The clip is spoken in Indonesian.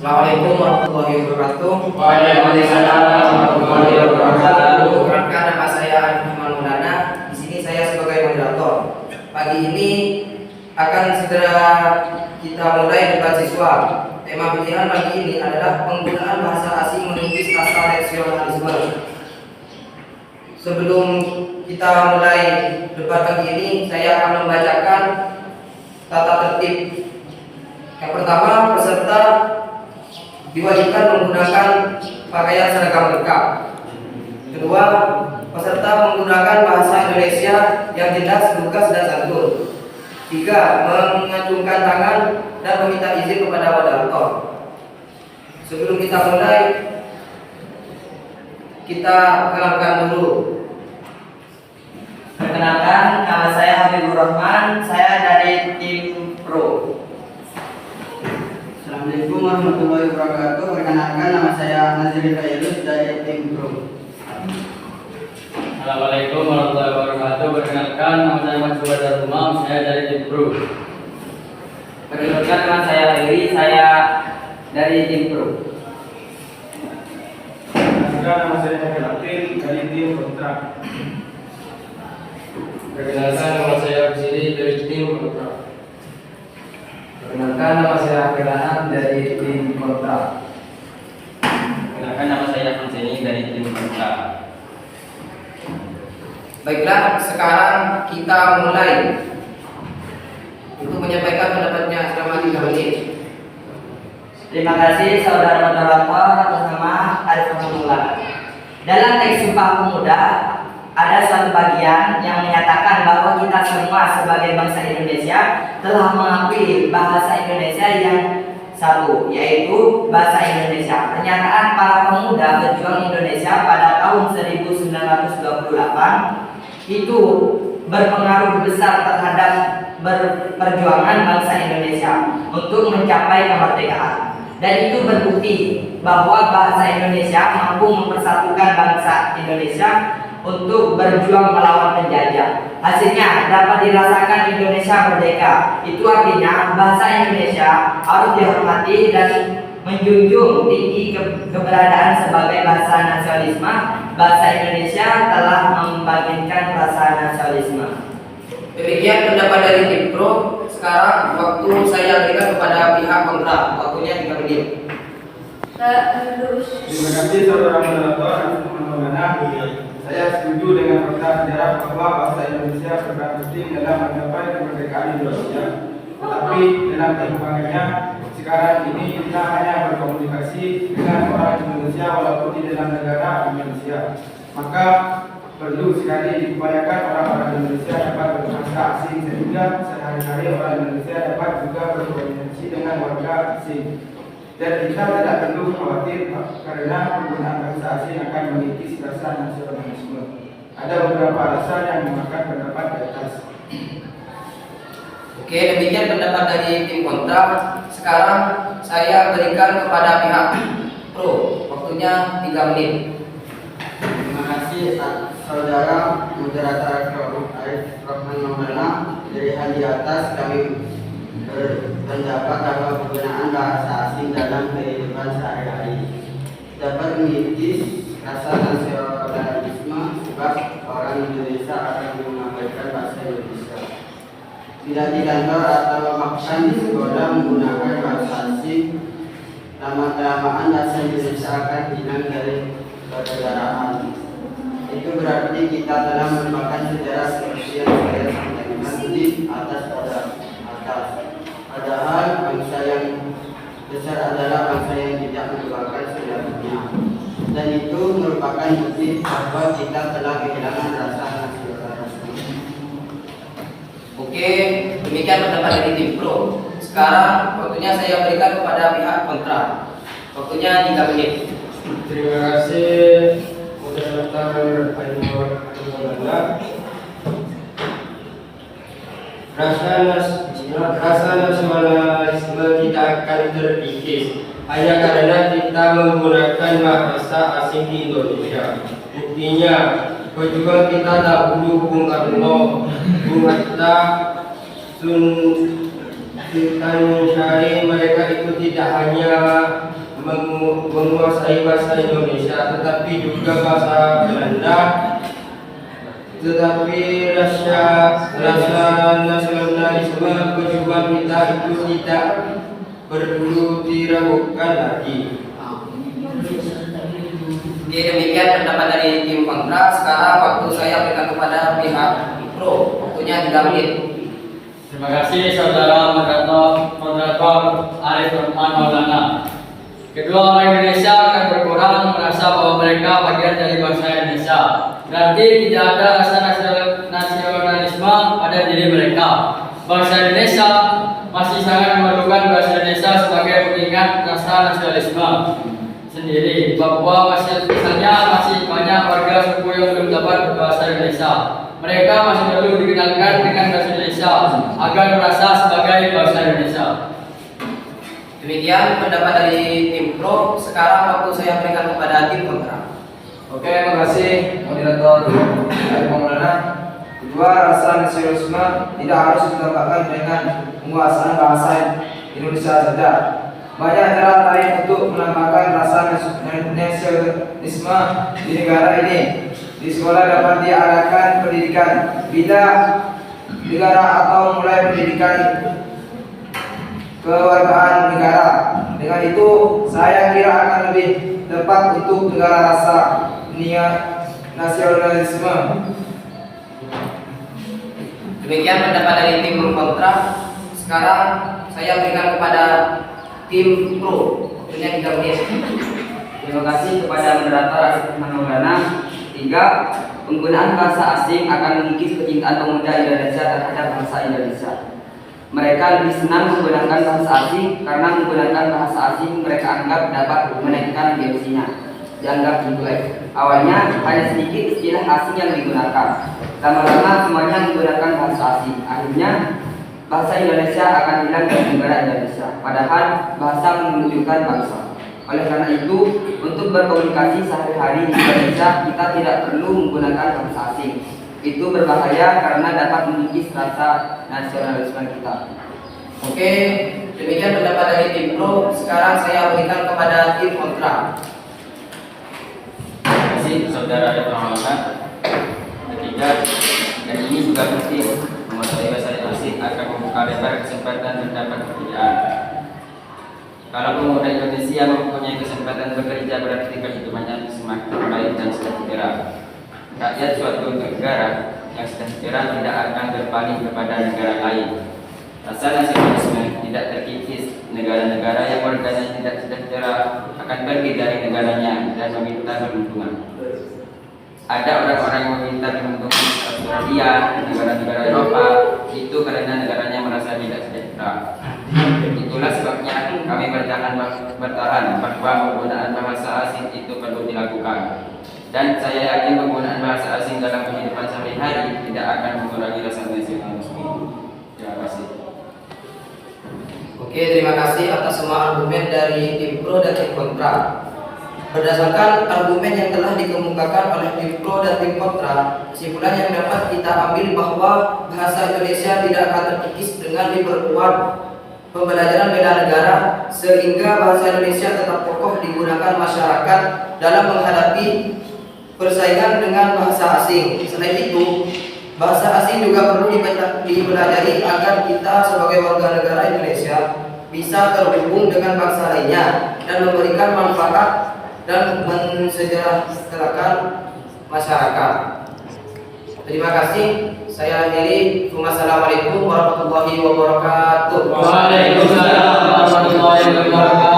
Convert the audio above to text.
Assalamualaikum warahmatullahi wabarakatuh. Waalaikumsalam warahmatullahi wabarakatuh. Perkenalkan, nama saya Arif Muhammad Maulana. Di sini saya sebagai moderator. Pagi ini akan segera kita mulai debat siswa. Tema pilihan pagi ini adalah penggunaan bahasa asing menipis rasa nasionalisme. Sebelum kita mulai debat pagi ini, saya akan membacakan tata tertib. Yang pertama, peserta diwajibkan menggunakan pakaian seragam lengkap. Kedua, peserta menggunakan bahasa Indonesia yang jelas, lugas, dan santun. Tiga, mengacungkan tangan dan meminta izin kepada moderator. Sebelum kita mulai, kita kenalkan dulu. Perkenalkan, nama saya Habibur Rahman, saya dari tim Pro. Assalamualaikum warahmatullahi wabarakatuh. Perkenalkan, nama saya Nazri Fairuz dari tim Pro. Assalamualaikum warahmatullahi wabarakatuh. Perkenalkan, nama saya Mas Badar Umam, saya dari tim Pro. Perkenalkan, nama saya Heri, saya dari tim Pro. Nama saya Cahil Akil dari tim Kontra. Perkenalkan, nama saya Absiri dari tim Kontra. Perkenalkan, nama saya Akhiran dari tim Kontra. Perkenalkan, nama saya Hanseni dari tim Kontra. Baiklah, sekarang kita mulai untuk menyampaikan pendapatnya selama 3 menit. Terima kasih saudara moderator atas nama Arif Muhammad. Dalam teks Sumpah Pemuda ada suatu bagian yang menyatakan bahwa kita semua sebagai bangsa Indonesia telah mengakui bahasa Indonesia yang satu, yaitu bahasa Indonesia. Pernyataan para pemuda berjuang Indonesia pada tahun 1928 itu berpengaruh besar terhadap perjuangan bangsa Indonesia untuk mencapai kemerdekaan. Dan itu berbukti bahwa bahasa Indonesia mampu mempersatukan bangsa Indonesia untuk berjuang melawan penjajah. Hasilnya dapat dirasakan Indonesia merdeka. Itu artinya bahasa Indonesia harus dihormati dan menjunjung tinggi keberadaan sebagai bahasa nasionalisme. Bahasa Indonesia telah membangkitkan rasa nasionalisme. Demikian pendapat dari tim Pro. Sekarang waktu saya berikan kepada pihak kontra. Waktunya 3 menit. Terima kasih saudara moderator Arif Muhammad Maulana. Saya setuju dengan fakta sejarah bahwa bahasa Indonesia berperan penting dalam mencapai kemerdekaan Indonesia. Tetapi dalam perkembangannya sekarang ini kita hanya berkomunikasi dengan orang Indonesia walaupun di dalam negara Indonesia. Maka perlu sekali diupayakan orang-orang Indonesia dapat berbahasa asing sehingga sehari-hari orang Indonesia dapat juga berkomunikasi dengan warga asing. Dan kita tidak perlu khawatir karena penggunaan bahasa asing akan mengikis rasa nasionalisme. Ada beberapa alasan yang memakan pendapat di atas. Oke, demikian pendapat dari tim kontra. Sekarang saya berikan kepada pihak Pro. Waktunya 3 menit. Terima kasih saudara moderator Arif Rahman Maulana. Dari hal di atas kami berpendapat bahwa penggunaan bahasa asing dalam kehidupan sehari-hari dapat mengikis rasa nasionalisme sebab orang Indonesia akan mengabaikan bahasa Indonesia. Tidak di kantor atau makan di sekolah menggunakan bahasa asing, lama-kelamaan bahasa Indonesia akan hilang dari kenegaraan. Itu berarti kita telah melupakan sejarah seperti yang saya sampaikan tadi atas. Padahal bangsa yang besar adalah bangsa yang tidak melupakan sejarahnya, dan itu merupakan bukti bahwa kita telah kehilangan rasa nasionalisme. Oke, demikian pendapat dari tim Pro. Sekarang waktunya saya berikan kepada pihak kontra. Waktunya 3 menit. Terima kasih moderator Arif Muhammad. Rasa nasionalisme kita akan terkikis hanya karena kita menggunakan bahasa asing di Indonesia. Buktinya, pejuang kita dahulu Bung Karno, Bung Hatta, Sultan Syarif, mereka itu tidak hanya menguasai bahasa Indonesia, tetapi juga bahasa Belanda. Tetapi rasa nasionalisme pejuang kita itu tidak perlu diragukan lagi. Oke, demikian pendapat dari tim kontra. Sekarang waktu saya berikan kepada pihak pro. Waktunya 3 menit. Terima kasih saudara moderator Arif Rahman Maulana. Kedua orang Indonesia akan berkurang merasa bahwa mereka bagian dari bangsa Indonesia. Berarti tidak ada rasa nasionalisme pada diri mereka. Bangsa Indonesia masih sangat memerlukan bahasa Indonesia sebagai pengingat rasa nasionalisme sendiri. Bahwa masih banyak warga suku yang belum dapat berbahasa Indonesia. Mereka masih perlu dikenalkan dengan bahasa Indonesia agar merasa sebagai bangsa Indonesia. Demikian pendapat dari tim pro. Sekarang waktu saya berikan kepada tim kontra. Oke, terima kasih moderator Arif Maulana. Kedua, rasa nasionalisme tidak harus ditambahkan dengan penguasaan bahasa Indonesia saja. Banyak cara lain untuk menambahkan rasa nasionalisme di negara ini. Di sekolah dapat diadakan pendidikan bila negara atau mulai pendidikan kewargaan negara. Dengan itu, saya kira akan lebih tepat untuk negara rasa nasionalisme. Demikian pendapat dari tim kontra. Sekarang saya berikan kepada tim pro. Waktunya 3 menit. Terima kasih kepada moderator Arif Rahman Maulana. 3. Penggunaan bahasa asing akan mengikis kecintaan pemuda Indonesia terhadap bangsa Indonesia. Mereka lebih senang menggunakan bahasa asing karena menggunakan bahasa asing mereka anggap dapat menaikkan gengsinya. Dianggap intelek. Awalnya hanya sedikit istilah asing yang digunakan. Lama-lama semuanya menggunakan bahasa asing. Akhirnya bahasa Indonesia akan hilang dari negara Indonesia. Padahal bahasa menunjukkan bangsa. Oleh karena itu, untuk berkomunikasi sehari-hari di Indonesia, kita tidak perlu menggunakan bahasa asing. Itu berbahaya karena dapat mengikis rasa nasionalisme kita. Oke, demikian pendapat dari tim pro. Sekarang saya berikan kepada tim kontra. Terima kasih saudara Arif Maulana. Ketiga, dan ini juga penting, menguasai bahasa asing akan membuka lebar kesempatan mendapat pekerjaan. Kalau pemuda Indonesia mempunyai kesempatan bekerja, berarti kehidupannya semakin baik dan sejahtera. Rakyat suatu negara yang sejahtera tidak akan berpaling kepada negara lain. Rasa nasionalisme tidak terkikis. Negara-negara yang warganya tidak sejahtera akan pergi dari negaranya dan meminta perlindungan. Ada orang-orang yang meminta perlindungan Australia, negara-negara Eropa, itu karena negaranya merasa tidak sejahtera. Itulah sebabnya kami bertahan bahwa penggunaan bahasa asing itu perlu dilakukan. Dan saya yakin penggunaan bahasa asing dalam kehidupan sehari-hari tidak akan mengurangi rasa nasionalisme. Terima kasih. Oke, terima kasih atas semua argumen dari tim pro dan tim kontra. Berdasarkan argumen yang telah dikemukakan oleh tim pro dan tim kontra, kesimpulan yang dapat kita ambil bahwa bahasa Indonesia tidak akan terkikis dengan diperkuat pembelajaran bela negara, sehingga bahasa Indonesia tetap kokoh digunakan masyarakat dalam menghadapi persaingan dengan bahasa asing. Selain itu, bahasa asing juga perlu dipelajari agar kita sebagai warga negara Indonesia bisa terhubung dengan bangsa lainnya dan memberikan manfaat dan mensejahterakan masyarakat. Terima kasih. Saya akhiri. Wassalamualaikum warahmatullahi wabarakatuh. Waalaikumsalam warahmatullahi wabarakatuh.